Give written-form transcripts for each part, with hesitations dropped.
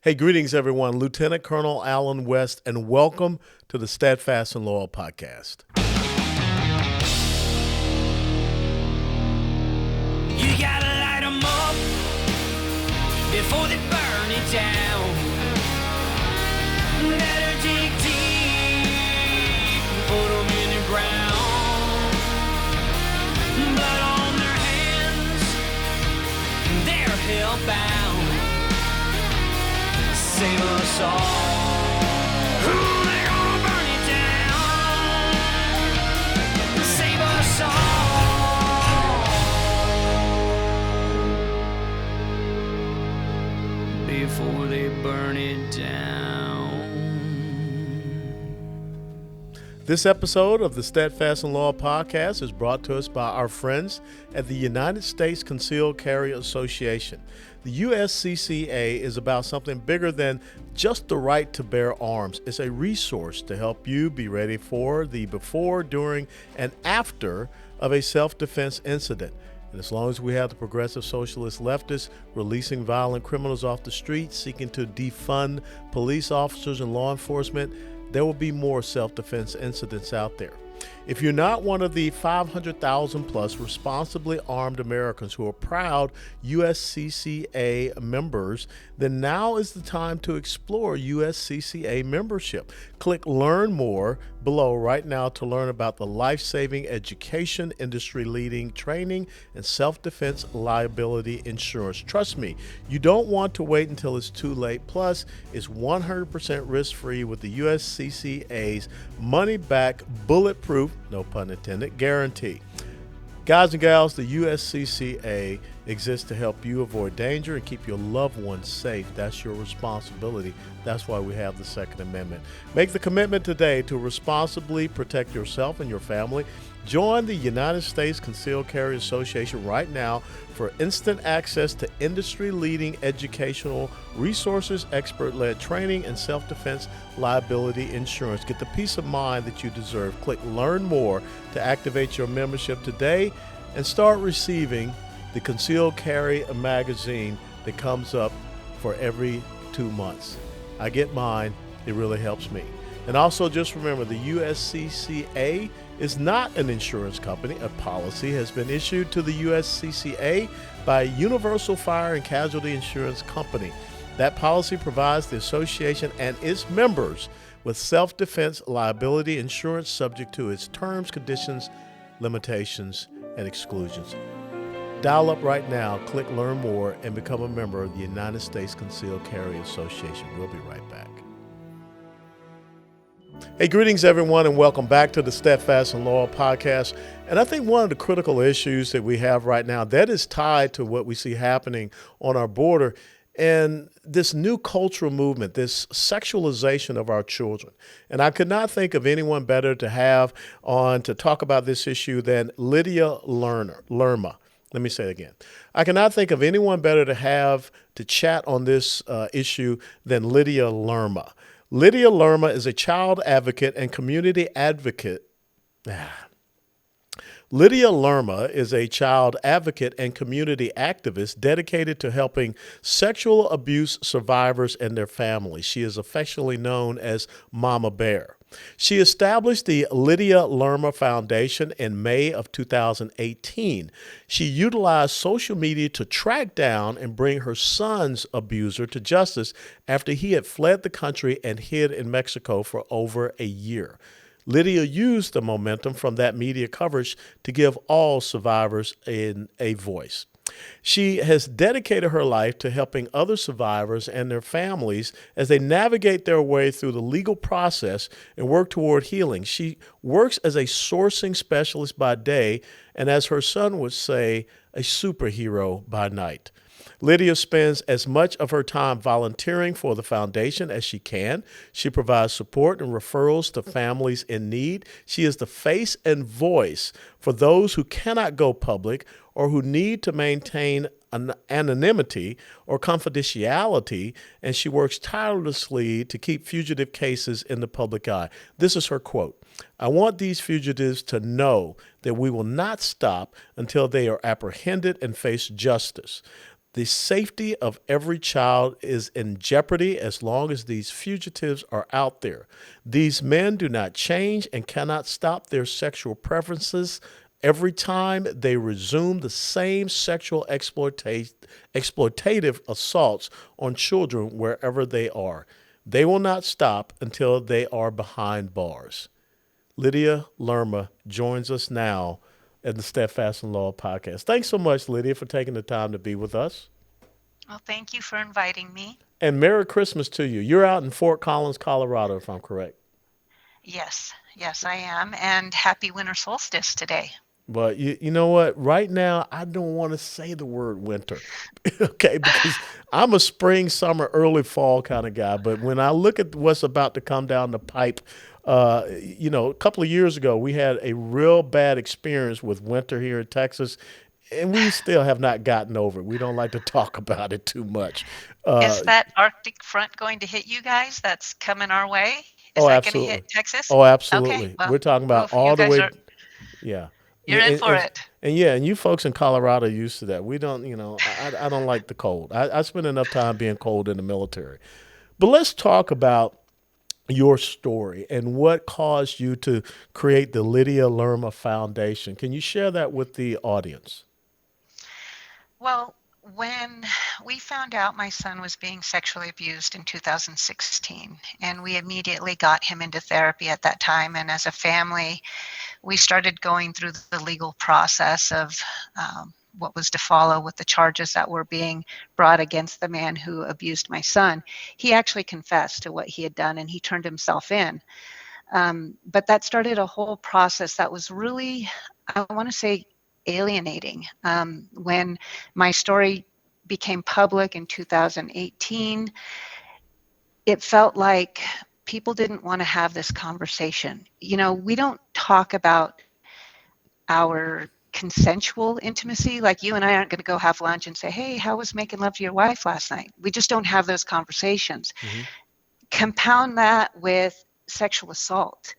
Hey, greetings, everyone. Lieutenant Colonel Alan West, and welcome to the Steadfast and Loyal podcast. You gotta light 'em up before they burn it down. Better dig deep, put 'em in the ground. Blood on their hands, they're hellbound. Save us all. They're gonna burn it down. Save us all before they burn it down. This episode of the Steadfast and Loyal podcast is brought to us by our friends at the United States Concealed Carry Association. The USCCA is about something bigger than just the right to bear arms. It's a resource to help you be ready for the before, during, and after of a self-defense incident. And as long as we have the progressive socialist leftists releasing violent criminals off the streets, seeking to defund police officers and law enforcement, there will be more self-defense incidents out there. If you're not one of the 500,000 plus responsibly armed Americans who are proud USCCA members, then now is the time to explore USCCA membership. Click Learn More below right now to learn about the life-saving education, industry-leading training, and self-defense liability insurance. Trust me, you don't want to wait until it's too late. Plus, it's 100% risk-free with the USCCA's money-back, bulletproof, no pun intended, guarantee. Guys and gals, the USCCA exists to help you avoid danger and keep your loved ones safe. That's your responsibility. That's why we have the Second Amendment. Make the commitment today to responsibly protect yourself and your family. Join the United States Concealed Carry Association right now for instant access to industry-leading educational resources, expert-led training, and self-defense liability insurance. Get the peace of mind that you deserve. Click Learn More to activate your membership today and start receiving the Concealed Carry magazine that comes up for every 2 months. I get mine. It really helps me. And also just remember, the USCCA is not an insurance company. A policy has been issued to the USCCA by Universal Fire and Casualty Insurance Company. That policy provides the association and its members with self-defense liability insurance subject to its terms, conditions, limitations, and exclusions. Dial up right now, click Learn More, and become a member of the United States Concealed Carry Association. We'll be right back. Hey, greetings, everyone, and welcome back to the Steadfast and Loyal podcast. And I think one of the critical issues that we have right now that is tied to what we see happening on our border and this new cultural movement, this sexualization of our children. And I could not think of anyone better to have on to talk about this issue than Lydia Lerma. Let me say it again. I cannot think of anyone better to have to chat on this issue than Lydia Lerma. Lydia Lerma is a child advocate and community advocate. Lydia Lerma is a child advocate and community activist dedicated to helping sexual abuse survivors and their families. She is affectionately known as Mama Bear. She established the Lydia Lerma Foundation in May of 2018. She utilized social media to track down and bring her son's abuser to justice after he had fled the country and hid in Mexico for over a year. Lydia used the momentum from that media coverage to give all survivors a voice. She has dedicated her life to helping other survivors and their families as they navigate their way through the legal process and work toward healing. She works as a sourcing specialist by day and, as her son would say, a superhero by night. Lydia spends as much of her time volunteering for the foundation as she can. She provides support and referrals to families in need. She is the face and voice for those who cannot go public or who need to maintain anonymity or confidentiality, and she works tirelessly to keep fugitive cases in the public eye. This is her quote: "I want these fugitives to know that we will not stop until they are apprehended and face justice. The safety of every child is in jeopardy as long as these fugitives are out there. These men do not change and cannot stop their sexual preferences every time they resume the same sexual exploitative assaults on children wherever they are. They will not stop until they are behind bars. Lydia Lerma joins us now at the Steadfast and Law podcast. Thanks so much, Lydia, for taking the time to be with us. Well, thank you for inviting me. And Merry Christmas to you. You're out in Fort Collins, Colorado, if I'm correct. Yes, yes, I am. And happy winter solstice today. But you know what? Right now, I don't want to say the word winter, okay? Because I'm a spring, summer, early fall kind of guy. But when I look at what's about to come down the pipe, a couple of years ago, we had a real bad experience with winter here in Texas, and we still have not gotten over it. We don't like to talk about it too much. Is Uh, that Arctic front going to hit you guys? That's coming our way? Is oh, that going to absolutely. hit Texas? Oh, Okay, absolutely. well, We're talking about you all the guys way. are, Yeah. you're Yeah, in for it. and you folks in Colorado are used to that. We don't, I don't like the cold. I spent enough time being cold in the military. But let's talk about your story and what caused you to create the Lydia Lerma Foundation. Can you share that with the audience? Well, when we found out my son was being sexually abused in 2016, and we immediately got him into therapy at that time, and as a family, we started going through the legal process of what was to follow with the charges that were being brought against the man who abused my son. He actually confessed to what he had done and he turned himself in. But that started a whole process that was really, I want to say, alienating. When my story became public in 2018, it felt like people didn't want to have this conversation. We don't talk about our consensual intimacy. Like you and I aren't going to go have lunch and say, hey, how was making love to your wife last night? We just don't have those conversations. Mm-hmm. Compound that with sexual assault.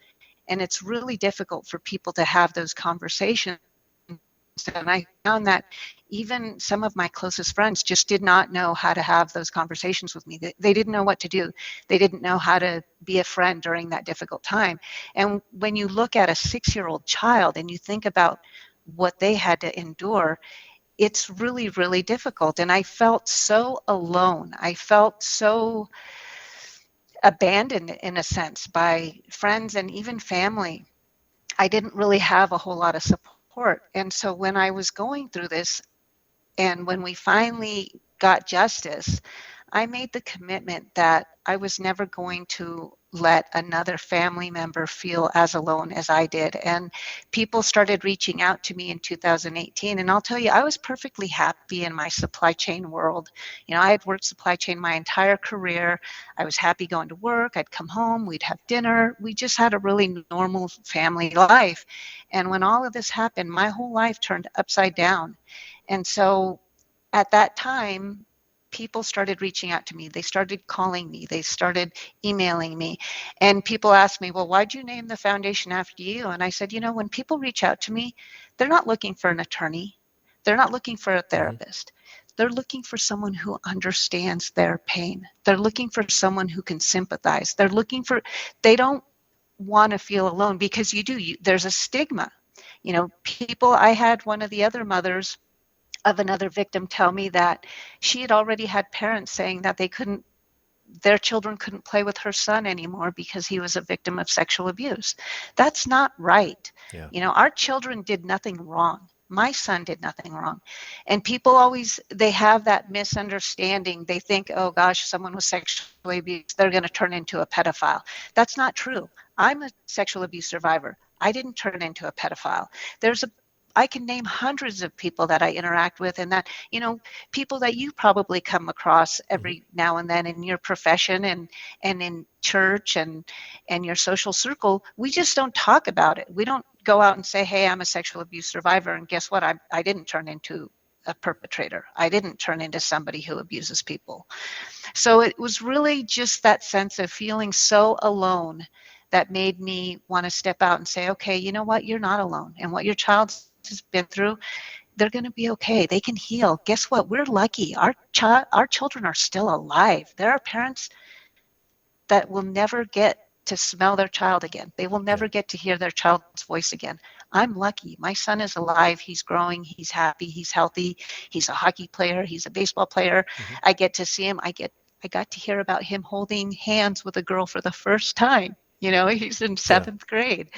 And it's really difficult for people to have those conversations. And I found that even some of my closest friends just did not know how to have those conversations with me. They didn't know what to do. They didn't know how to be a friend during that difficult time. And when you look at a 6-year-old child and you think about what they had to endure, it's really, really difficult. And I felt so alone. I felt so abandoned in a sense by friends and even family. I didn't really have a whole lot of support. And so when I was going through this, and when we finally got justice, I made the commitment that I was never going to let another family member feel as alone as I did. And people started reaching out to me in 2018. And I'll tell you, I was perfectly happy in my supply chain world. I had worked supply chain my entire career. I was happy going to work. I'd come home, we'd have dinner. We just had a really normal family life. And when all of this happened, my whole life turned upside down. And so at that time, people started reaching out to me. They started calling me. They started emailing me. And people asked me, well, why'd you name the foundation after you? And I said, when people reach out to me, they're not looking for an attorney. They're not looking for a Mm-hmm. therapist. They're looking for someone who understands their pain. They're looking for someone who can sympathize. They don't want to feel alone because there's a stigma. I had one of the other mothers of another victim tell me that she had already had parents saying that their children couldn't play with her son anymore because he was a victim of sexual abuse. That's not right. Yeah. Our children did nothing wrong. My son did nothing wrong. And people they have that misunderstanding. They think, oh gosh, someone was sexually abused, they're going to turn into a pedophile. That's not true. I'm a sexual abuse survivor. I didn't turn into a pedophile. I can name hundreds of people that I interact with and that, people that you probably come across Mm-hmm. every now and then in your profession and in church and your social circle. We just don't talk about it. We don't go out and say, hey, I'm a sexual abuse survivor. And guess what? I didn't turn into a perpetrator. I didn't turn into somebody who abuses people. So it was really just that sense of feeling so alone that made me want to step out and say, okay, you know what? You're not alone. And what your child has been through, they're going to be okay. They can heal. Guess what? We're lucky. Our children are still alive. There are parents that will never get to smell their child again. They will Yeah. never get to hear their child's voice again. I'm lucky. My son is alive. He's growing. He's happy. He's healthy. He's a hockey player. He's a baseball player. Hmm. I get to see him. I got to hear about him holding hands with a girl for the first time. He's in Yeah. seventh grade.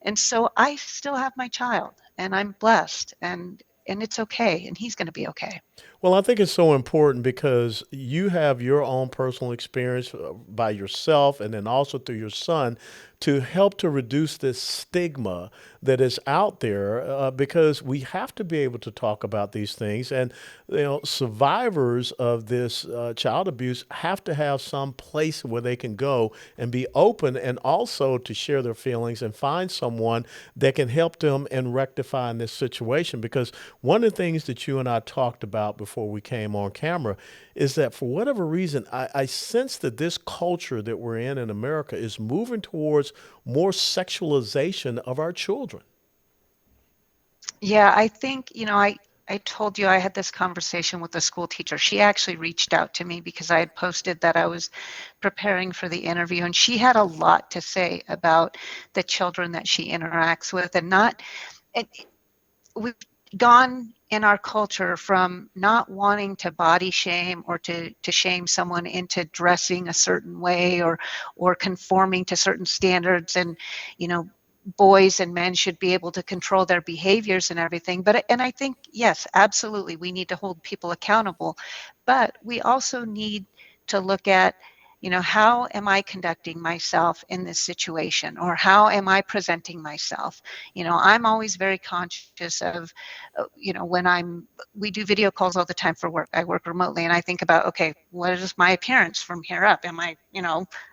And so I still have my child and I'm blessed and it's okay and he's going to be okay. Well, I think it's so important because you have your own personal experience by yourself and then also through your son to help to reduce this stigma that is out there because we have to be able to talk about these things. And, survivors of this child abuse have to have some place where they can go and be open and also to share their feelings and find someone that can help them in rectifying this situation. Because one of the things that you and I talked about before we came on camera is that for whatever reason, I sense that this culture that we're in America is moving towards more sexualization of our children. Yeah, I think, I told you I had this conversation with a school teacher. She actually reached out to me because I had posted that I was preparing for the interview, and she had a lot to say about the children that she interacts with. And not, it, we've gone in our culture from not wanting to body shame or to shame someone into dressing a certain way or conforming to certain standards, and you know boys and men should be able to control their behaviors and everything. And I think, yes, absolutely, we need to hold people accountable, but we also need to look at, how am I conducting myself in this situation, or how am I presenting myself? I'm always very conscious of, when we do video calls all the time for work. I work remotely, and I think about, okay, what is my appearance from here up? Am I,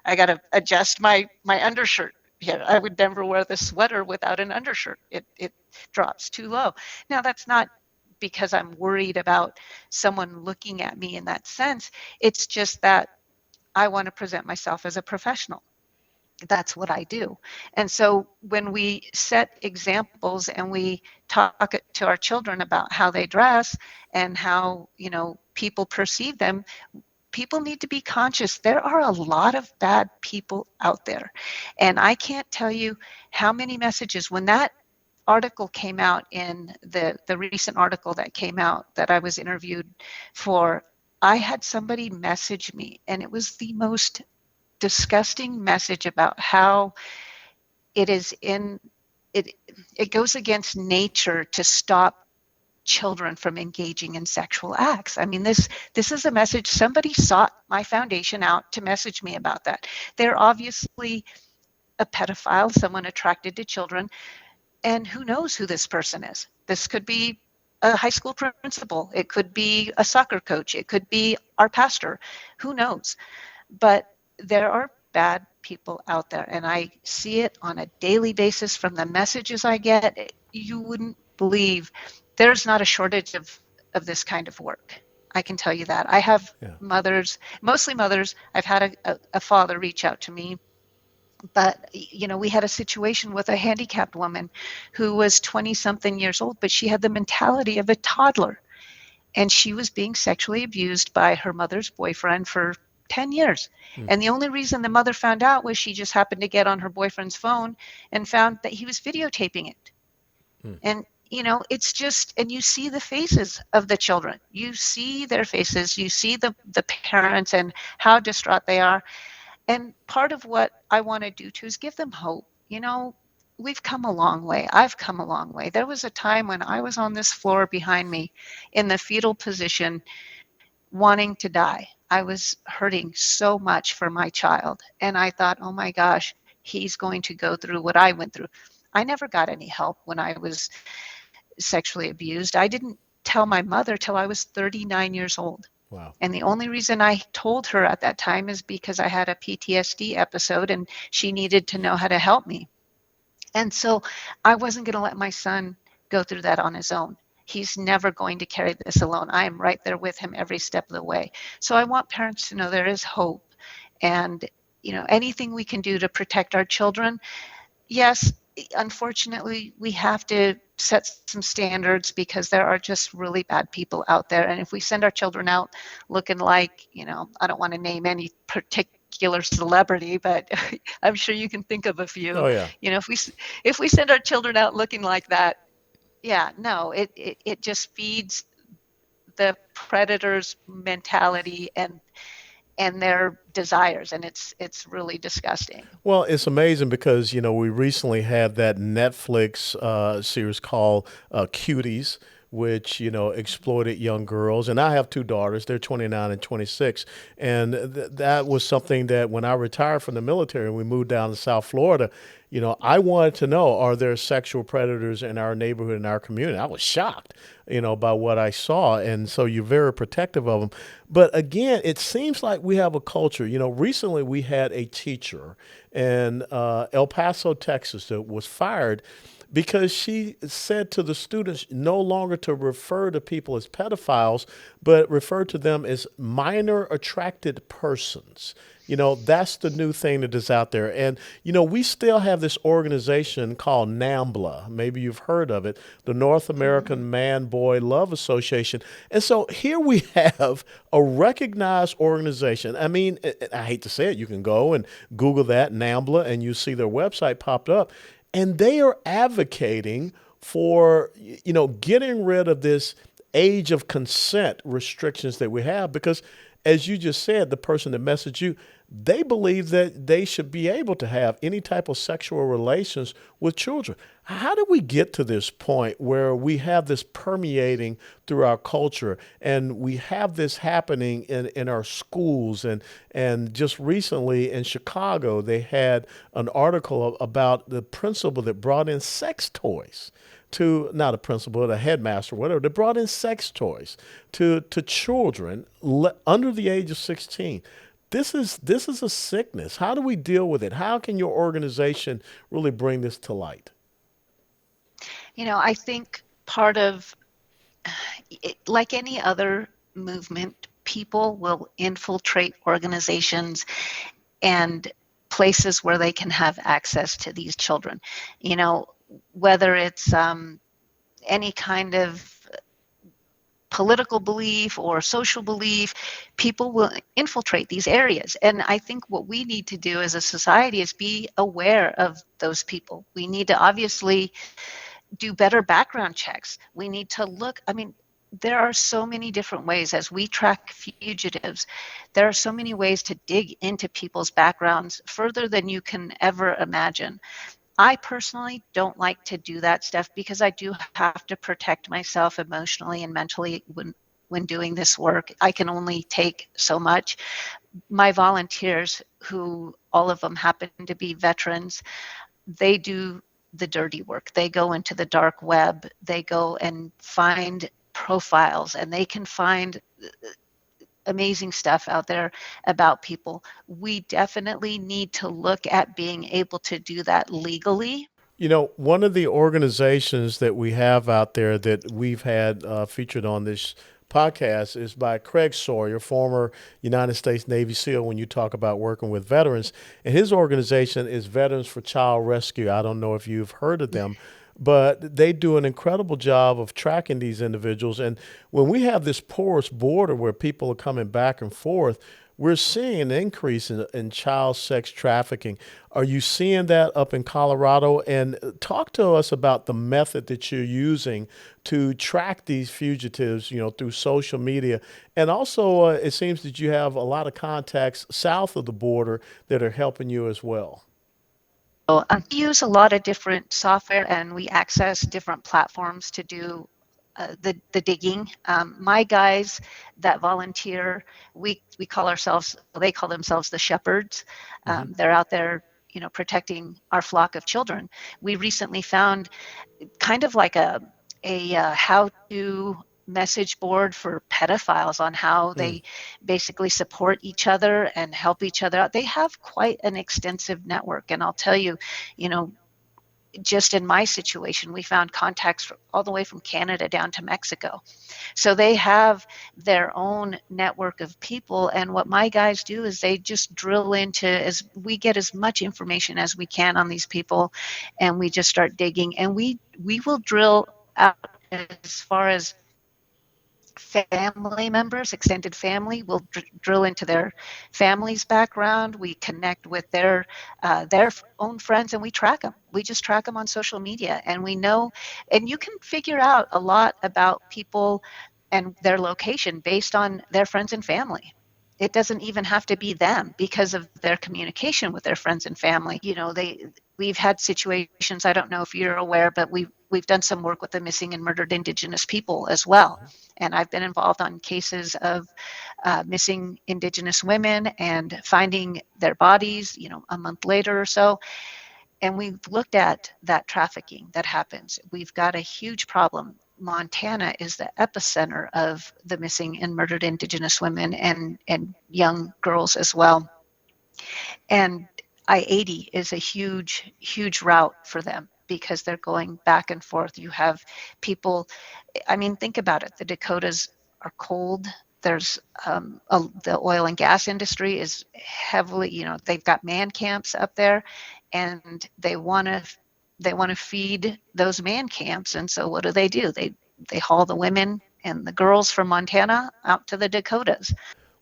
I got to adjust my undershirt here. I would never wear the sweater without an undershirt. It drops too low. Now, that's not because I'm worried about someone looking at me in that sense. It's just that I want to present myself as a professional. That's what I do. And so when we set examples and we talk to our children about how they dress and how, people perceive them, people need to be conscious. There are a lot of bad people out there. And I can't tell you how many messages, when that article came out, in the recent article that came out that I was interviewed for, I had somebody message me, and it was the most disgusting message about how it is in it it goes against nature to stop children from engaging in sexual acts. I mean, this is a message. Somebody sought my foundation out to message me about that. They're obviously a pedophile, someone attracted to children, and who knows who this person is. This could be a high school principal, it could be a soccer coach, it could be our pastor, who knows. But there are bad people out there, and I see it on a daily basis from the messages I get. You wouldn't believe, there's not a shortage of this kind of work. I can tell you that. I have Yeah. mothers, mostly mothers. I've had a father reach out to me, but we had a situation with a handicapped woman who was 20 something years old, but she had the mentality of a toddler, and she was being sexually abused by her mother's boyfriend for 10 years. Mm. And the only reason the mother found out was she just happened to get on her boyfriend's phone and found that he was videotaping it. Mm. And it's just, and you see the faces of the children, you see their faces, you see the parents and how distraught they are. And part of what I want to do too is give them hope. We've come a long way. I've come a long way. There was a time when I was on this floor behind me in the fetal position, wanting to die. I was hurting so much for my child. And I thought, oh my gosh, he's going to go through what I went through. I never got any help when I was sexually abused. I didn't tell my mother till I was 39 years old. Wow. And the only reason I told her at that time is because I had a PTSD episode and she needed to know how to help me. And so I wasn't going to let my son go through that on his own. He's never going to carry this alone. I am right there with him every step of the way. So I want parents to know there is hope. And, anything we can do to protect our children. Yes, unfortunately, we have to set some standards because there are just really bad people out there. And if we send our children out looking like, I don't want to name any particular celebrity, but I'm sure you can think of a few. Oh yeah. If we send our children out looking like that, yeah, no, it just feeds the predator's mentality and their desires, and it's really disgusting. Well, it's amazing because we recently had that Netflix series called Cuties, which exploited young girls. And I have two daughters; they're 29 and 26. And that was something that when I retired from the military and we moved down to South Florida, I wanted to know: are there sexual predators in our neighborhood, in our community? I was shocked, by what I saw, and so you're very protective of them. But again, it seems like we have a culture. Recently we had a teacher in El Paso, Texas, that was fired because she said to the students no longer to refer to people as pedophiles, but refer to them as minor attracted persons. That's the new thing that is out there. And, we still have this organization called NAMBLA. Maybe you've heard of it, the North American Man Boy Love Association. And so here we have a recognized organization. I mean, I hate to say it, you can go and Google that, NAMBLA, and you see their website popped up. And they are advocating for, getting rid of this age of consent restrictions that we have because, as you just said, the person that messaged you, they believe that they should be able to have any type of sexual relations with children. How did we get to this point where we have this permeating through our culture and we have this happening in our schools? And just recently in Chicago, they had an article about the principal that brought in sex toys to, not a principal, the headmaster, whatever, they brought in sex toys to children under the age of 16. This is a sickness. How do we deal with it? How can your organization really bring this to light? I think part of it, like any other movement, people will infiltrate organizations and places where they can have access to these children. You know, whether it's any kind of political belief or social belief, people will infiltrate these areas. And I think what we need to do as a society is be aware of those people. We need to obviously do better background checks. We need to look, there are so many different ways as we track fugitives. There are so many ways to dig into people's backgrounds further than you can ever imagine. I personally don't like to do that stuff because I do have to protect myself emotionally and mentally when doing this work. I can only take so much. My volunteers, who all of them happen to be veterans, they do the dirty work. They go into the dark web. They go and find profiles, and they can find amazing stuff out there about people. We definitely need to look at being able to do that legally. One of the organizations that we have out there that we've had featured on this podcast is by Craig Sawyer, former United States Navy SEAL, when you talk about working with veterans. And his organization is Veterans for Child Rescue. I don't know if you've heard of them, but they do an incredible job of tracking these individuals. And when we have this porous border where people are coming back and forth, we're seeing an increase in child sex trafficking. Are you seeing that up in Colorado? And talk to us about the method that you're using to track these fugitives, through social media. And also, it seems that you have a lot of contacts south of the border that are helping you as well. So, we use a lot of different software, and we access different platforms to do the digging. My guys that volunteer, we call ourselves, they call themselves the shepherds. They're out there, protecting our flock of children. We recently found kind of like a how-to message board for pedophiles on how they basically support each other and help each other out. They have quite an extensive network, and I'll tell you, you know, just in my situation, we found contacts all the way from Canada down to Mexico. So they have their own network of people. And what my guys do is they just drill into, as we get as much information as we can on these people, and we just start digging. And we will drill out as far as family members, extended family. We'll drill into their family's background. We connect with their own friends, and we track them. We just track them on social media, and we know. And you can figure out a lot about people and their location based on their friends and family. It doesn't even have to be them because of their communication with their friends and family. We've had situations. I don't know if you're aware, but we've done some work with the missing and murdered Indigenous people as well. And I've been involved on cases of missing Indigenous women and finding their bodies, a month later or so. And we've looked at that trafficking that happens. We've got a huge problem. Montana is the epicenter of the missing and murdered Indigenous women and young girls as well. And I-80 is a huge, huge route for them because they're going back and forth. You have people, I mean, think about it. The Dakotas are cold. There's the oil and gas industry is heavily, they've got man camps up there, and they want to feed those man camps. And so what do? They haul the women and the girls from Montana out to the Dakotas.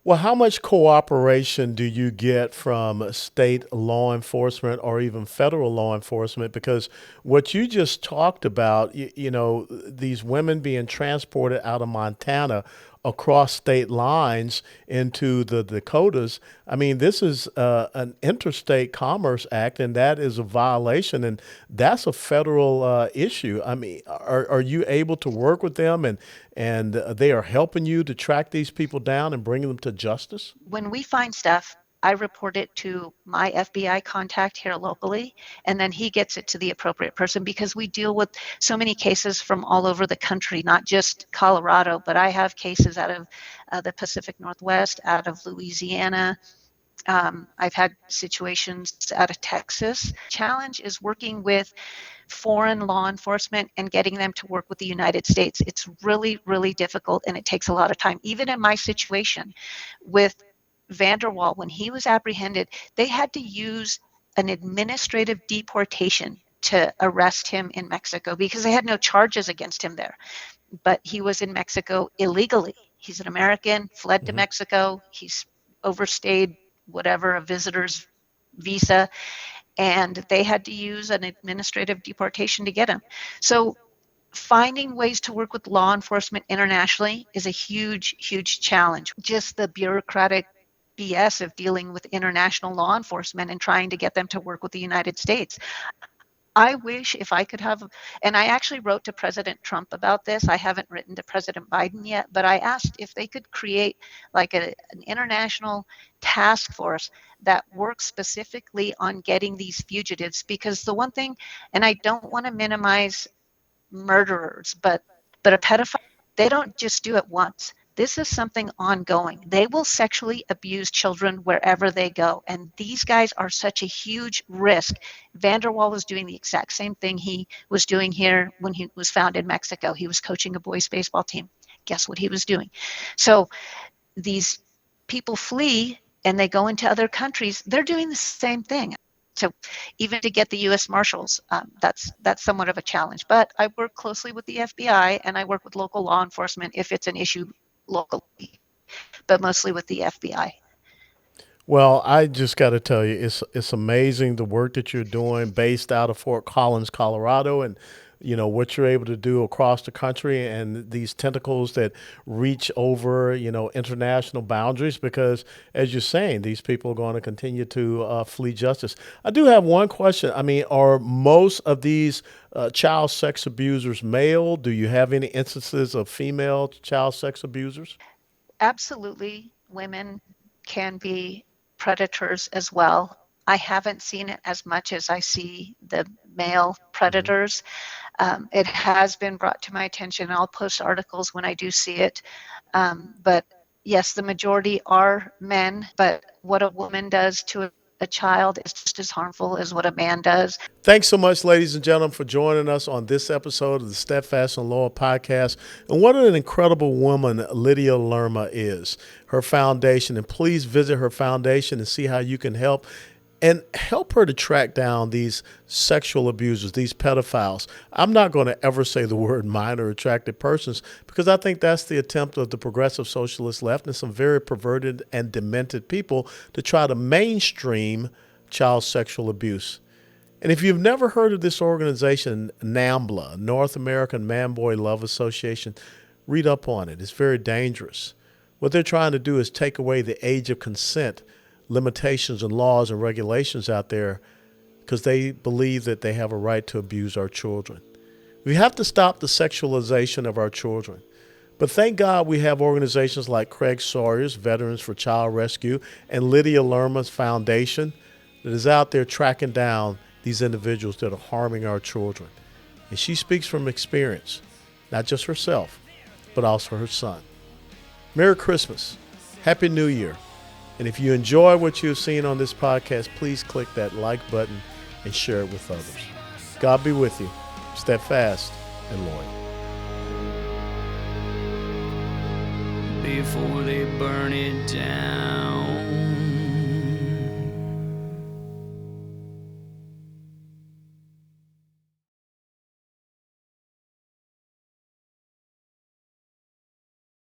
Well, how much cooperation do you get from state law enforcement or even federal law enforcement? Because what you just talked about, these women being transported out of Montana across state lines into the Dakotas. I mean, this is an interstate commerce act, and that is a violation, and that's a federal issue. I mean, are you able to work with them, and they are helping you to track these people down and bring them to justice? When we find stuff, I report it to my FBI contact here locally, and then he gets it to the appropriate person because we deal with so many cases from all over the country, not just Colorado, but I have cases out of the Pacific Northwest, out of Louisiana. I've had situations out of Texas. Challenge is working with foreign law enforcement and getting them to work with the United States. It's really, really difficult, and it takes a lot of time. Even in my situation with Vanderwall, when he was apprehended, they had to use an administrative deportation to arrest him in Mexico because they had no charges against him there. But he was in Mexico illegally. He's an American, fled to Mexico. He's overstayed whatever, a visitor's visa, and they had to use an administrative deportation to get him. So finding ways to work with law enforcement internationally is a huge, huge challenge. Just the bureaucratic BS of dealing with international law enforcement and trying to get them to work with the United States. I wish if I could have, and I actually wrote to President Trump about this. I haven't written to President Biden yet, but I asked if they could create like an international task force that works specifically on getting these fugitives. Because the one thing, and I don't want to minimize murderers, but a pedophile, they don't just do it once. This is something ongoing. They will sexually abuse children wherever they go. And these guys are such a huge risk. Vanderwall was doing the exact same thing he was doing here when he was found in Mexico. He was coaching a boys' baseball team. Guess what he was doing? So these people flee and they go into other countries. They're doing the same thing. So even to get the U.S. Marshals, that's somewhat of a challenge. But I work closely with the FBI and I work with local law enforcement if it's an issue locally, but mostly with the FBI. Well, I just got to tell you, it's amazing the work that you're doing based out of Fort Collins, Colorado, and what you're able to do across the country and these tentacles that reach over international boundaries. Because as you're saying, these people are going to continue to flee justice. I do have one question. I mean, are most of these child sex abusers male? Do you have any instances of female child sex abusers? Absolutely, women can be predators as well. I haven't seen it as much as I see the male Hmm. predators. It has been brought to my attention. I'll post articles when I do see it. But yes, the majority are men. But what a woman does to a child is just as harmful as what a man does. Thanks so much, ladies and gentlemen, for joining us on this episode of the Steadfast and Loyal podcast. And what an incredible woman Lydia Lerma is, her foundation. And please visit her foundation and see how you can help. And help her to track down these sexual abusers, these pedophiles. I'm not going to ever say the word minor attracted persons because I think that's the attempt of the progressive socialist left and some very perverted and demented people to try to mainstream child sexual abuse. And if you've never heard of this organization, NAMBLA, North American Man-Boy Love Association, read up on it. It's very dangerous. What they're trying to do is take away the age of consent limitations and laws and regulations out there because they believe that they have a right to abuse our children. We have to stop the sexualization of our children. But thank God we have organizations like Craig Sawyer's Veterans for Child Rescue and Lydia Lerma's Foundation that is out there tracking down these individuals that are harming our children. And she speaks from experience, not just herself, but also her son. Merry Christmas. Happy New Year. And if you enjoy what you've seen on this podcast, please click that like button and share it with others. God be with you. Steadfast and loyal. Before they burn it down.